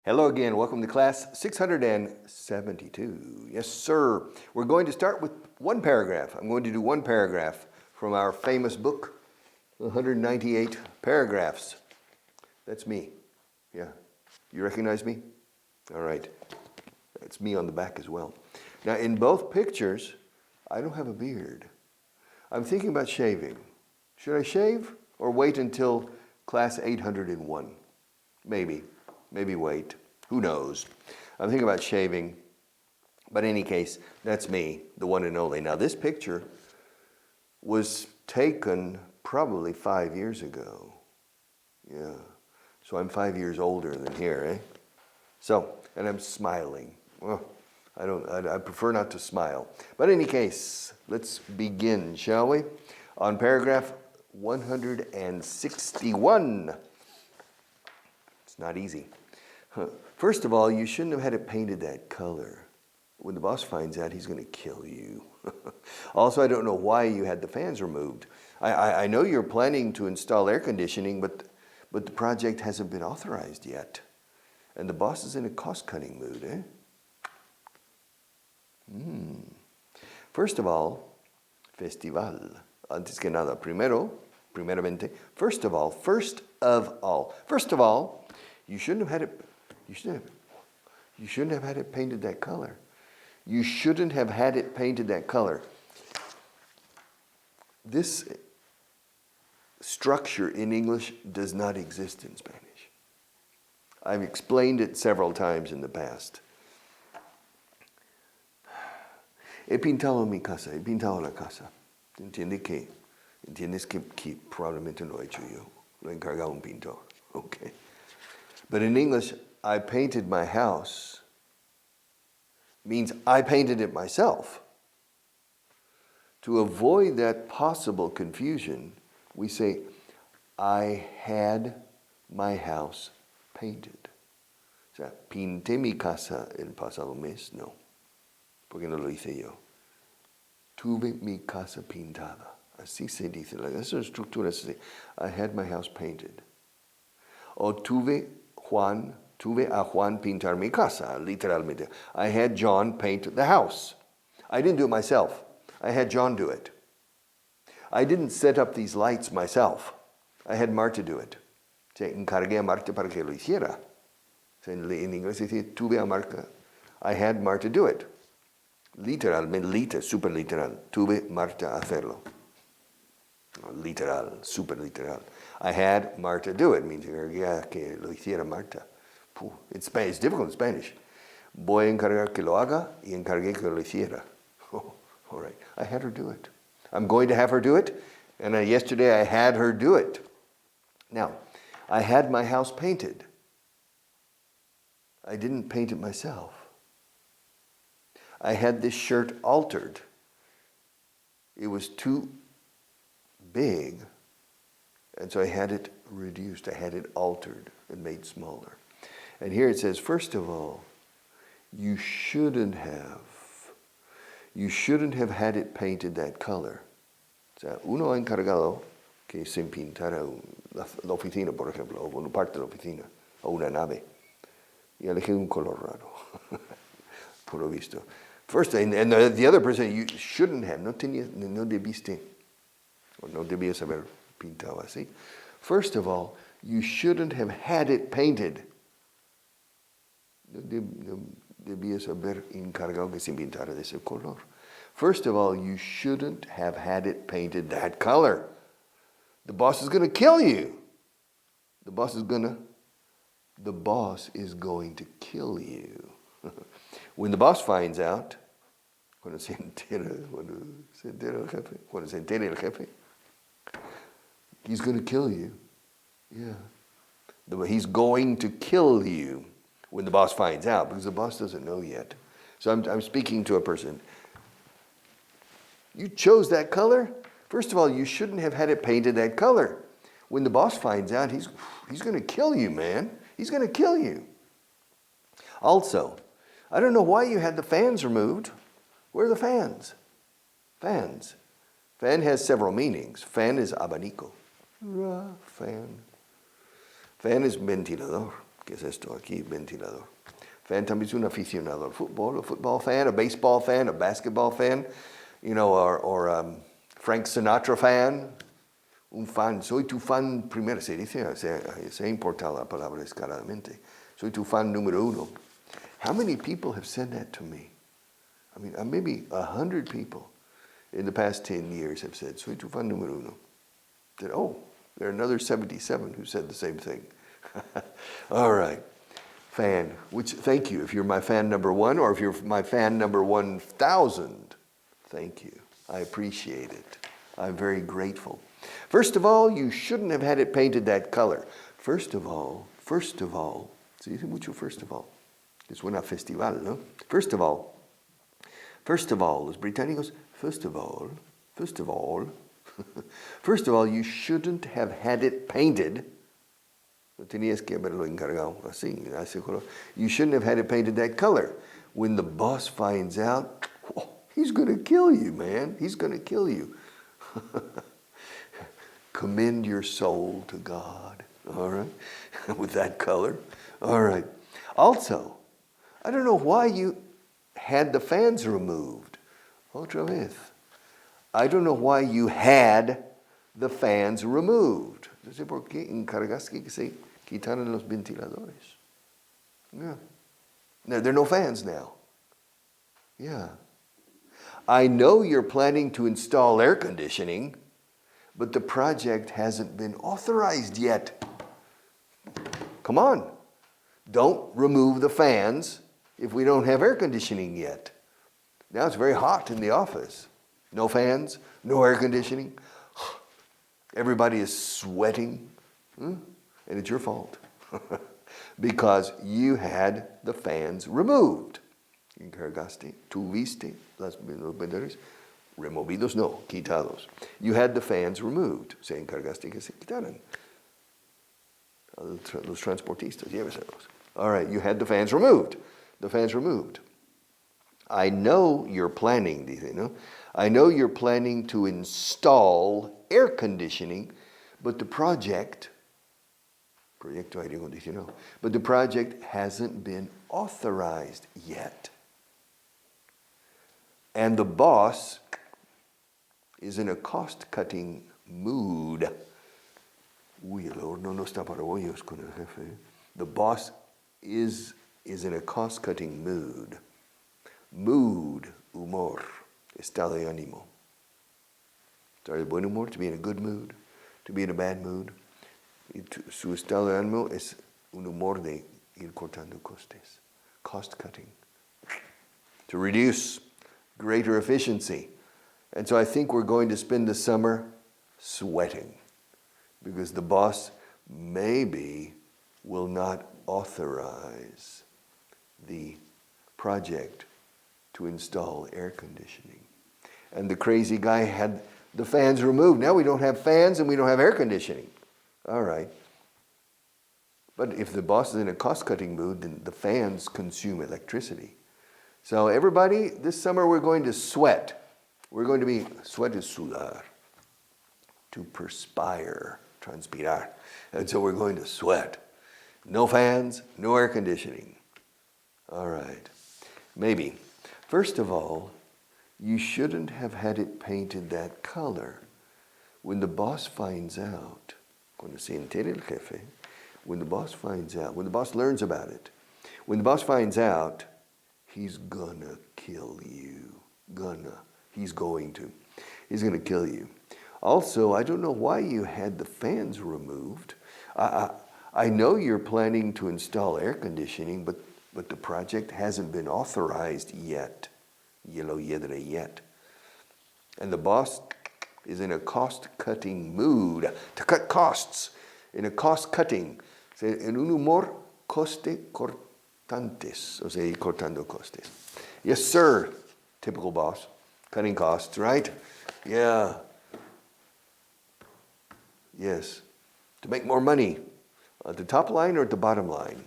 Hello again. Welcome to class 672. Yes, sir. We're going to start with one paragraph. I'm going to do one paragraph from our famous book, 198 paragraphs. That's me. Yeah. You recognize me? All right. It's me on the back as well. Now, in both pictures, I don't have a beard. I'm thinking about shaving. Should I shave or wait until class 801? Maybe wait. Who knows? I'm thinking about shaving. But in any case, that's me, the one and only. Now, this picture was taken probably 5 years ago. Yeah. So I'm 5 years older than here, eh? So, and I'm smiling. Well, I prefer not to smile. But in any case, let's begin, shall we? On paragraph 161. It's not easy. First of all, you shouldn't have had it painted that color. When the boss finds out, he's going to kill you. Also, I don't know why you had the fans removed. I know you're planning to install air conditioning, but the project hasn't been authorized yet. And the boss is in a cost-cutting mood, eh? First of all, festival. Antes que nada, primeramente, first of all, you shouldn't have had it. You shouldn't have had it painted that color. You shouldn't have had it painted that color. This structure in English does not exist in Spanish. I've explained it several times in the past. He pintado mi casa, he pintado la casa. ¿Entiendes que probablemente lo he hecho yo? Lo he encargado un pintor. Okay. But in English, I painted my house means I painted it myself. To avoid that possible confusion, we say, I had my house painted. O sea, pinté mi casa el pasado mes. No, porque no lo hice yo. Tuve mi casa pintada. Así se dice. Esa estructura es así. I had my house painted. O tuve a Juan pintar mi casa, literalmente. I had John paint the house. I didn't do it myself. I had John do it. I didn't set up these lights myself. I had Marta do it. Se encargué a Marta para que lo hiciera. En inglés dice, tuve a Marta. I had Marta do it. Literalmente, super literal. Tuve Marta hacerlo. Literal, super literal. I had Marta do it. Means que lo hiciera Marta. It's difficult in Spanish. Voy a encargar que lo haga y encargué que lo hiciera. Oh, all right. I had her do it. I'm going to have her do it. And yesterday I had her do it. Now, I had my house painted. I didn't paint it myself. I had this shirt altered. It was too big, and so I had it reduced. I had it altered and made smaller. And here it says, first of all, you shouldn't have had it painted that color. O sea, uno ha encargado que se pintara la oficina, por ejemplo, o una parte de la oficina, o una nave, y elegí un color raro, por lo visto. First, and the other person, you shouldn't have, no debiste, or no debías haber pintado así. First of all, you shouldn't have had it painted. No debías haber encargado que se pintara de ese color. First of all, you shouldn't have had it painted that color. The boss is going to kill you. The boss is going to kill you. When the boss finds out, cuando se entera el jefe, he's going to kill you. Yeah. He's going to kill you when the boss finds out, because the boss doesn't know yet. So I'm speaking to a person. You chose that color? First of all, you shouldn't have had it painted that color. When the boss finds out, he's going to kill you, man. He's going to kill you. Also, I don't know why you had the fans removed. Where are the fans? Fans. Fan has several meanings. Fan is abanico. Fan. Fan is ventilador. ¿Qué es esto aquí? Ventilador. Fan también es un aficionado al fútbol, a football fan, a baseball fan, a basketball fan, or Frank Sinatra fan. Un fan, soy tu fan primero, se dice, se ha importado la palabra descaradamente. Soy tu fan número uno. How many people have said that to me? I mean, maybe 100 people in the past 10 years have said, soy tu fan número uno. Said, oh, there are another 77 who said the same thing. All right. Fan, which, thank you. If you're my fan number one, or if you're my fan number 1,000, thank you. I appreciate it. I'm very grateful. First of all, you shouldn't have had it painted that color. First of all, se dice mucho first of all. Es una festival, ¿no? First of all, los británicos, first of all, first of all, you shouldn't have had it painted. No tenías que haberlo encargado así, ese color. You shouldn't have had it painted that color. When the boss finds out, he's going to kill you, man. He's going to kill you. Commend your soul to God, all right, with that color. All right. Also, I don't know why you had the fans removed. Otra vez. I don't know why you had the fans removed. No sé por qué encargaste que se quitaran los ventiladores. Yeah. There are no fans now. Yeah. I know you're planning to install air conditioning, but the project hasn't been authorized yet. Come on. Don't remove the fans if we don't have air conditioning yet. Now it's very hot in the office. No fans, no air conditioning. Everybody is sweating. And it's your fault. Because you had the fans removed. Encargaste, tuviste los ventiladores removidos, no, quitados. You had the fans removed. Se encargaste que se quitaran. Los transportistas, lléveselos. All right, you had the fans removed. The fans removed. I know you're planning, dice, ¿no? I know you're planning to install air conditioning, but the project, proyecto aire acondicionado, but the project hasn't been authorized yet. And the boss is in a cost-cutting mood. Uy, el horno no está para bollos con el jefe. The boss is in a cost-cutting mood. Mood, humor, estado de ánimo. Estar de buen humor, to be in a good mood, to be in a bad mood. Su estado de ánimo es un humor de ir cortando costes. Cost-cutting. To reduce greater efficiency. And so I think we're going to spend the summer sweating because the boss maybe will not authorize the project to install air conditioning. And the crazy guy had the fans removed. Now we don't have fans and we don't have air conditioning. All right. But if the boss is in a cost-cutting mood, then the fans consume electricity. So everybody, this summer we're going to sweat. We're going to be, sweat is sudar, to perspire, transpirar. And so we're going to sweat. No fans, no air conditioning. All right. Maybe. First of all, you shouldn't have had it painted that color. When the boss finds out, cuando se entere el jefe, when the boss finds out, when the boss learns about it, when the boss finds out, he's gonna kill you. He's going to kill you. Also, I don't know why you had the fans removed. I know you're planning to install air conditioning, but the project hasn't been authorized yet. Yet. And the boss is in a cost-cutting mood. To cut costs. In a cost-cutting. En un humor coste cortantes. O sea, ir cortando costes. Yes, sir. Typical boss. Cutting costs, right? Yeah. Yes. To make more money. At the top line or at the bottom line?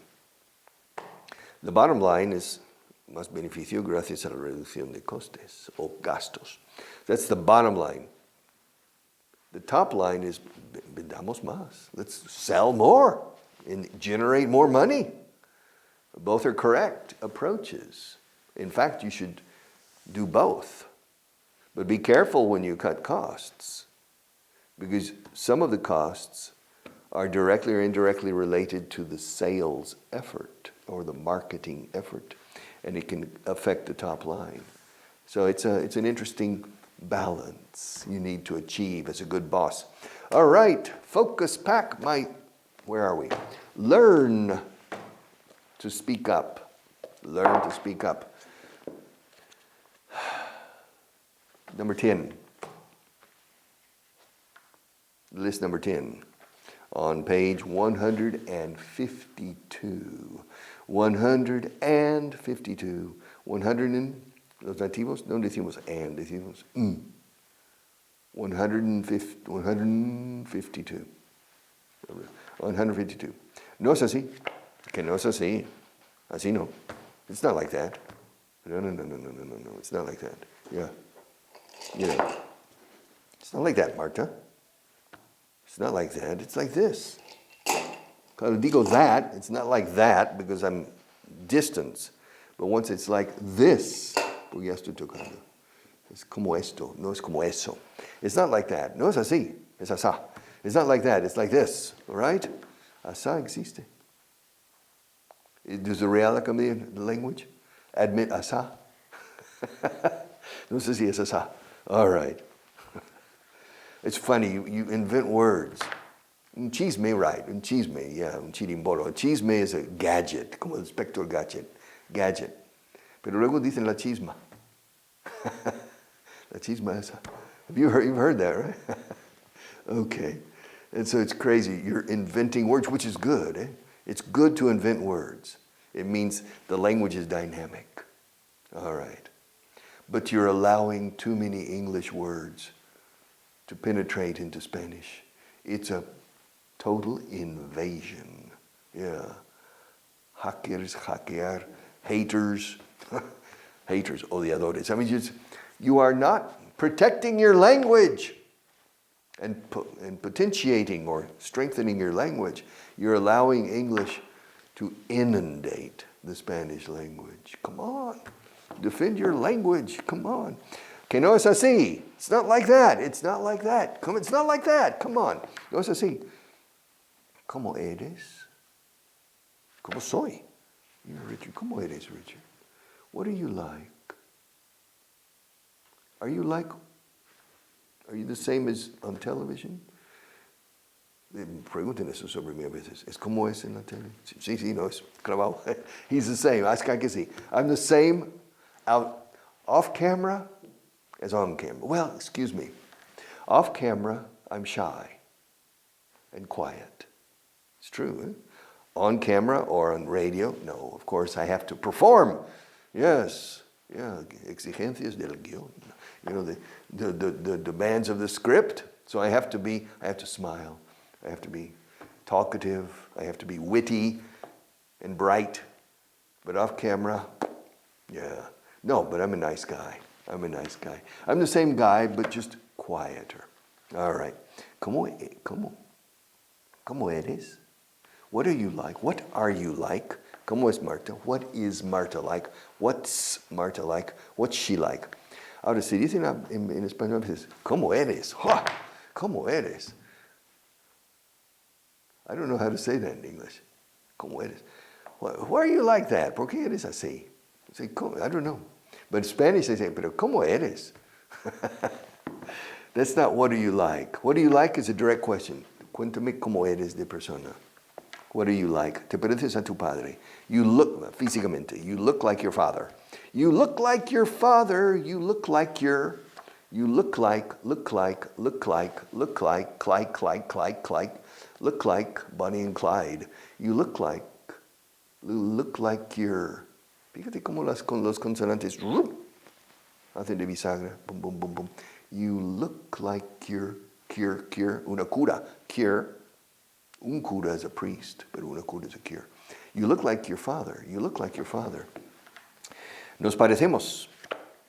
The bottom line is más beneficio gracias a la reducción de costes o gastos. That's the bottom line. The top line is vendamos más. Let's sell more. and generate more money. Both are correct approaches. In fact, you should do both. But be careful when you cut costs, because some of the costs are directly or indirectly related to the sales effort or the marketing effort, and it can affect the top line. So it's an interesting balance you need to achieve as a good boss. All right, focus pack. Where are we? Learn to speak up. Learn to speak up. Number 10. List number 10. On page 152. 152. 100 los nativos no decimos and, decimos 152. 152. No es así. Que no es así. Así no. It's not like that. No. It's not like that. Yeah. It's not like that, Marta. It's not like that. It's like this. Cuando digo that, it's not like that because I'm distance. But once it's like this, porque ya estoy tocando. Es como esto, no es como eso. It's not like that. No es así. Es asá. It's not like that. It's like this. All right? Asá existe. Does the Real Academia of Language admit asá? No sé si es asá. All right. It's funny, you invent words. Un chisme, right. Un chisme, yeah, un chirimbolo. A chisme is a gadget, como el Spectre gadget. Pero luego dicen la chisma. La chisma esa. You've heard that, right? Okay. And so it's crazy. You're inventing words, which is good. Eh? It's good to invent words. It means the language is dynamic. All right. But you're allowing too many English words to penetrate into Spanish. It's a total invasion. Yeah. Hackers, hackear, haters, haters, odiadores. I mean, you are not protecting your language and potentiating or strengthening your language. You're allowing English to inundate the Spanish language. Come on. Defend your language. Come on. Que no es así. It's not like that. It's not like that. It's not like that. Come on. No es así. ¿Cómo eres? ¿Cómo soy? Yeah, Richard. ¿Cómo eres, Richard? What are you like? Are you the same as on television? Pregunten eso sobre mí a veces. ¿Es como es en la tele? Sí, no, es clavado. He's the same. Ascan que sí. I'm the same out off camera as on camera. Well, excuse me. Off camera, I'm shy and quiet. It's true. Eh? On camera or on radio, no, of course I have to perform. Yes. Yeah, exigencias del guión. You know, the demands of the script. So I have to smile. I have to be talkative. I have to be witty and bright. But off camera, yeah. No, but I'm a nice guy. I'm the same guy, but just quieter. All right. ¿Cómo eres? What are you like? What are you like? ¿Cómo es Marta? What is Marta like? What's Marta like? What's she like? Ahora, si dicen en español, dices, ¿cómo eres? ¡Oh! ¿Cómo eres? I don't know how to say that in English. ¿Cómo eres? Why are you like that? ¿Por qué eres así? Say, I don't know. But in Spanish they say, pero ¿cómo eres? That's not what do you like. What do you like is a direct question. Cuéntame cómo eres de persona. What do you like? ¿Te pareces a tu padre? You look, físicamente, you look like your father. You look like your father. You look like, Bonnie and Clyde. You look like your, fíjate cómo con los consonantes, hacen de bisagra, boom, boom, boom, boom. You look like your, una cura, cure. Un cura is a priest, but una cura is a cure. You look like your father. You look like your father. Nos parecemos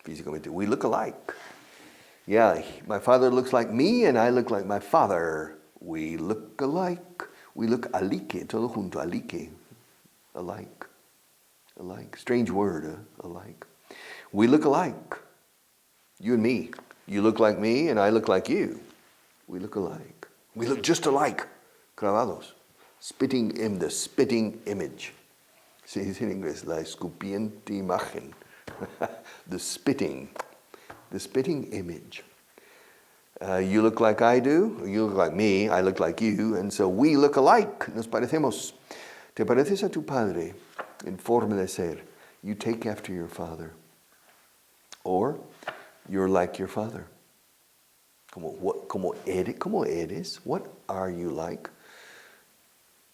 físicamente. We look alike. Yeah, my father looks like me and I look like my father. We look alike. We look alike, todo junto, alike, alike, alike. Strange word, alike. We look alike, you and me. You look like me and I look like you. We look alike. We look just alike, clavados. The spitting image. Se dice en inglés, la escupiente imagen. The spitting image. You look like I do, you look like me, I look like you, and so we look alike. Nos parecemos. Te pareces a tu padre en forma de ser. You take after your father. Or you're like your father. ¿Cómo eres? What are you like?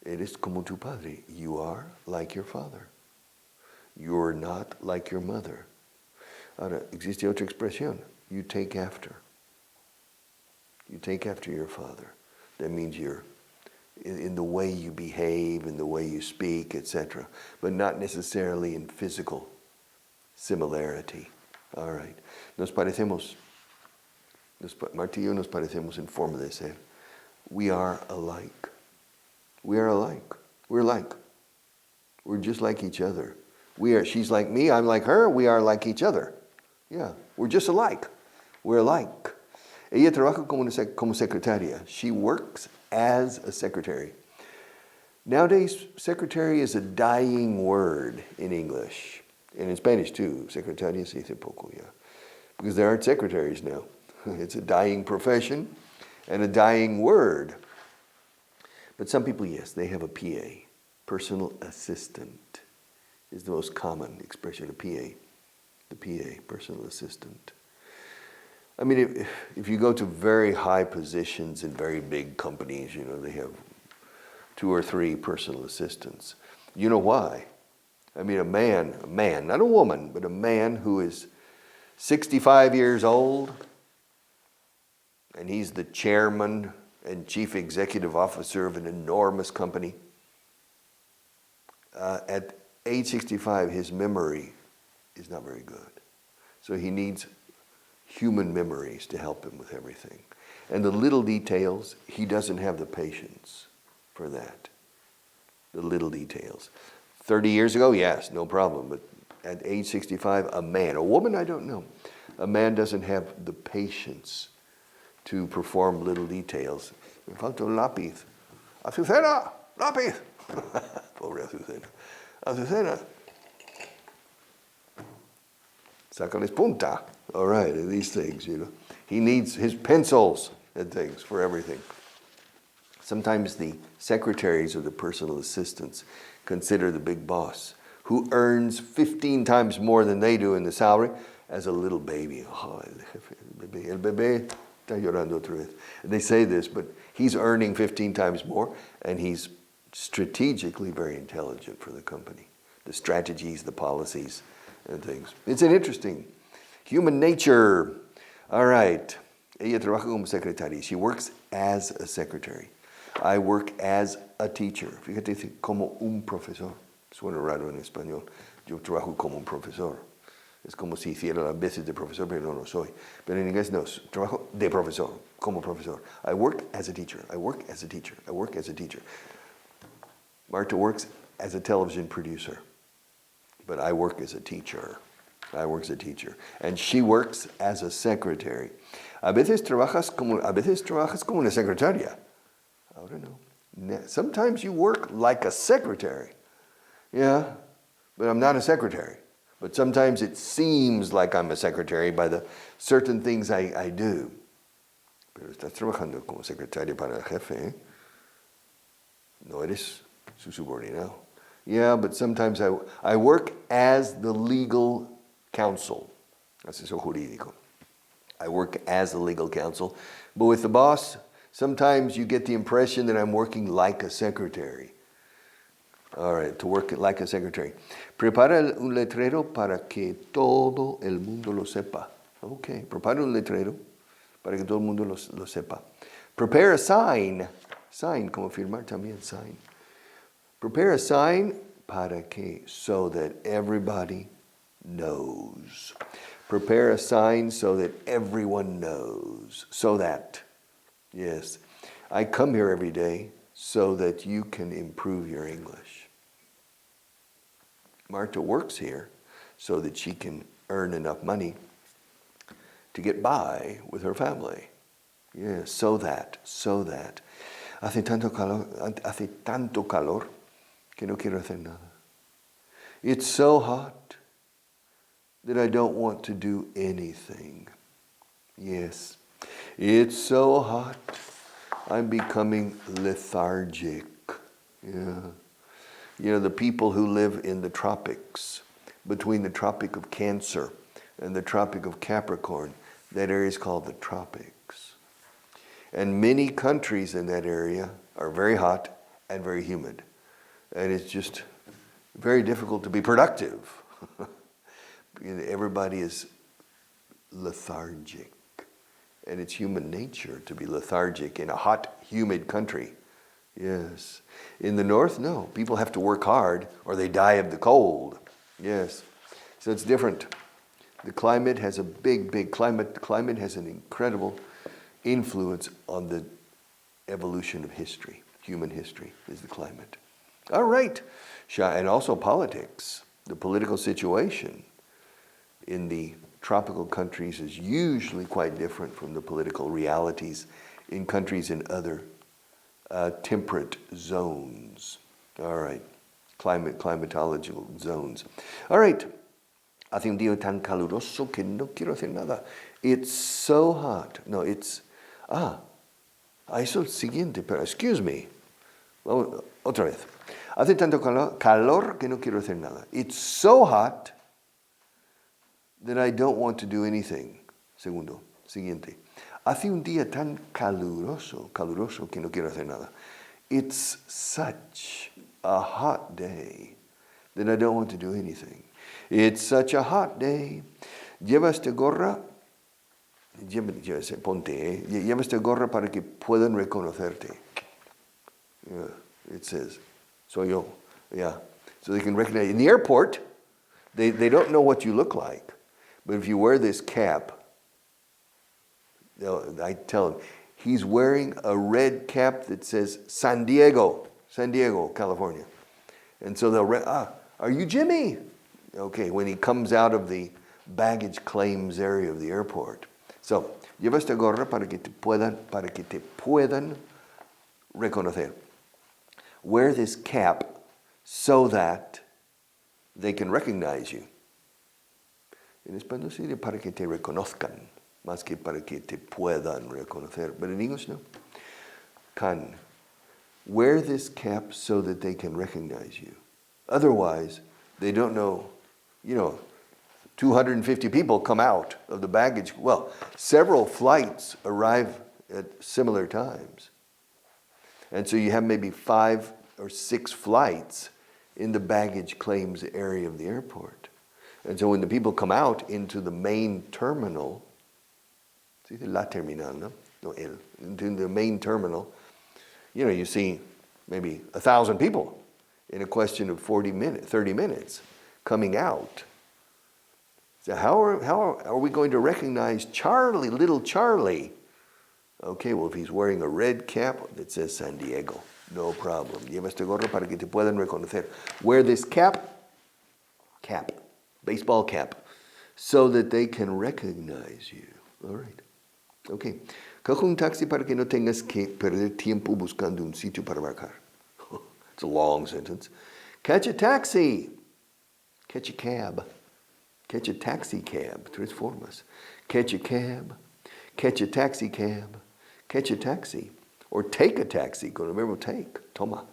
Eres como tu padre. You are like your father. You're not like your mother. Ahora, existe otra expresión. You take after. You take after your father. That means you're in the way you behave, in the way you speak, etc. But not necessarily in physical similarity. All right. Nos parecemos. Marta y yo nos parecemos en forma de ser. We are alike. We are alike. We're like. We're just like each other. She's like me, I'm like her, we are like each other. Yeah, we're just alike. We're alike. Ella trabaja como secretaria. She works as a secretary. Nowadays, secretary is a dying word in English. And in Spanish too. Secretaria se dice poco, yeah. Because there aren't secretaries now. It's a dying profession and a dying word. But some people, yes, they have a PA. Personal assistant is the most common expression, a PA. The PA, personal assistant. I mean, if you go to very high positions in very big companies, they have 2 or 3 personal assistants. You know why? I mean, a man, not a woman, but a man who is 65 years old, and he's the chairman and chief executive officer of an enormous company. At age 65, his memory is not very good. So he needs human memories to help him with everything. And the little details, he doesn't have the patience for that. The little details. 30 years ago, yes, no problem. But at age 65, a woman, I don't know. A man doesn't have the patience to perform little details. Me falta un lápiz. Azucena, lápiz. Pobre Azucena. Azucena. Sácales punta. All right, these things, He needs his pencils and things for everything. Sometimes the secretaries or the personal assistants consider the big boss, who earns 15 times more than they do in the salary, as a little baby. Oh, el bebé está llorando otra vez. And they say this, but he's earning 15 times more, and he's strategically very intelligent for the company. The strategies, the policies, and things. It's an interesting human nature. All right. Ella trabaja como secretaria. She works as a secretary. I work as a teacher. Fíjate, dice como un profesor. Suena raro en español. Yo trabajo como un profesor. Es como si hiciera las veces de profesor, pero no lo soy. Pero en inglés no, trabajo de profesor, como profesor. I work as a teacher. I work as a teacher. I work as a teacher. Marta works as a television producer. But I work as a teacher. I work as a teacher. And she works as a secretary. A veces trabajas como una secretaria. I don't know. Sometimes you work like a secretary. Yeah, but I'm not a secretary. But sometimes it seems like I'm a secretary by the certain things I do. Pero estás trabajando como secretaria para el jefe, ¿eh? No eres su subordinado. Yeah, but sometimes I work as the legal counsel. Asesor jurídico. I work as the legal counsel. But with the boss, sometimes you get the impression that I'm working like a secretary. All right, to work like a secretary. Prepara un letrero para que todo el mundo lo sepa. Okay, prepara un letrero para que todo el mundo lo sepa. Prepare a sign. Sign, como firmar también, sign. Prepare a sign para que, so that everybody knows. Prepare a sign so that everyone knows. So that, yes. I come here every day so that you can improve your English. Marta works here so that she can earn enough money to get by with her family. Yeah, so that. Hace tanto calor que no quiero hacer nada. It's so hot that I don't want to do anything. Yes, it's so hot, I'm becoming lethargic. Yeah. You know, the people who live in the tropics, between the Tropic of Cancer and the Tropic of Capricorn, that area is called the tropics. And many countries in that area are very hot and very humid. And it's just very difficult to be productive. Everybody is lethargic. And it's human nature to be lethargic in a hot, humid country. Yes. In the north, no. People have to work hard or they die of the cold. Yes. So it's different. The climate has a big climate. The climate has an incredible influence on the evolution of history. Human history is the climate. All right. And also politics. The political situation in the tropical countries is usually quite different from the political realities in countries in other temperate zones. All right. Climatological zones. All right. Hace un día tan caluroso que no quiero hacer nada. It's so hot. No, it's... eso es el siguiente, pero excuse me. Otra vez. Hace tanto calor que no quiero hacer nada. It's so hot that I don't want to do anything. Segundo, siguiente. Hace un día tan caluroso que no quiero hacer nada. It's such a hot day that I don't want to do anything. It's such a hot day. Lleva esta gorra, ponte, lleva esta gorra para que puedan reconocerte. Yeah, it says, soy yo. Yeah, so they can recognize. In the airport, they don't know what you look like. But if you wear this cap, I tell them, he's wearing a red cap that says San Diego, California. And so they'll, are you Jimmy? Okay, when he comes out of the baggage claims area of the airport. So, lleva esta gorra para que te puedan reconocer. Wear this cap so that they can recognize you. En español sería para que te reconozcan, más que para que te puedan reconocer. But in English, no. Can. Wear this cap so that they can recognize you. Otherwise, they don't know, 250 people come out of the baggage. Well, several flights arrive at similar times. And so you have maybe 5 or 6 flights in the baggage claims area of the airport. And so when the people come out into the main terminal, la terminal, no? No, into the main terminal, you see maybe 1,000 people in a question of 30 minutes coming out. So how are we going to recognize Charlie, little Charlie? Okay, well, if he's wearing a red cap that says San Diego, no problem. Lleva este gorro para que te puedan reconocer. Wear this cap, baseball cap, so that they can recognize you. All right. Okay. Coge un taxi para que no tengas que perder tiempo buscando un sitio para embarcar. It's a long sentence. Catch a taxi. Catch a cab. Catch a taxi cab. Tres formas. Catch a cab. Catch a taxi cab. Catch a taxi. Or take a taxi. Con el verbo take. Toma.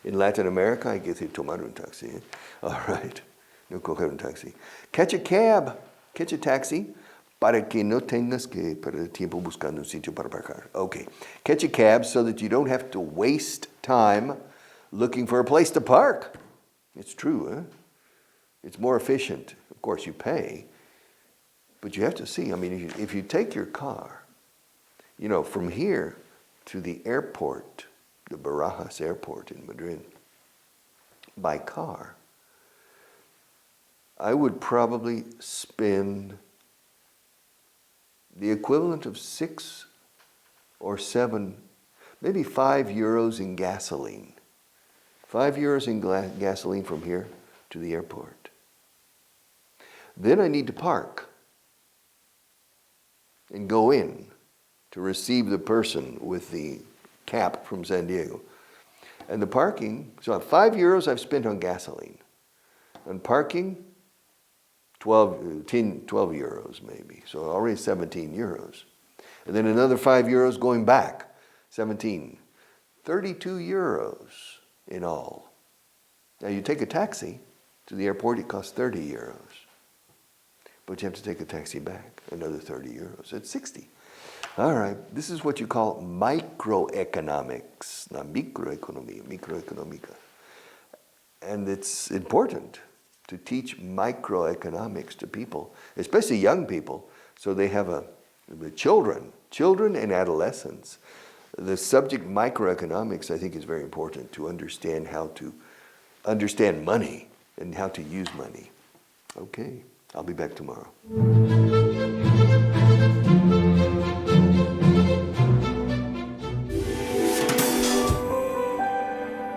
In Latin America, hay que decir tomar un taxi. All right. No coger un taxi. Catch a cab. Catch a taxi. Para que no tengas que perder tiempo buscando un sitio para aparcar. Okay. Catch a cab so that you don't have to waste time looking for a place to park. It's true, huh? It's more efficient. Of course, you pay. But you have to see, if you take your car, from here to the airport, the Barajas airport in Madrid, by car, I would probably spend the equivalent of 6 or 7, maybe 5 euros in gasoline. 5 euros in gasoline from here to the airport. Then I need to park and go in to receive the person with the cap from San Diego. And the parking, so 5 euros I've spent on gasoline. On parking, 12 euros maybe, so already 17 euros. And then another 5 euros going back, 17. 32 euros in all. Now you take a taxi to the airport, it costs 30 euros. But you have to take a taxi back, another 30 euros. It's 60. All right, this is what you call microeconomics, not microeconomia, microeconomica. And it's important to teach microeconomics to people, especially young people, so they have the children and adolescents. The subject microeconomics, I think, is very important to understand how to understand money and how to use money. Okay, I'll be back tomorrow.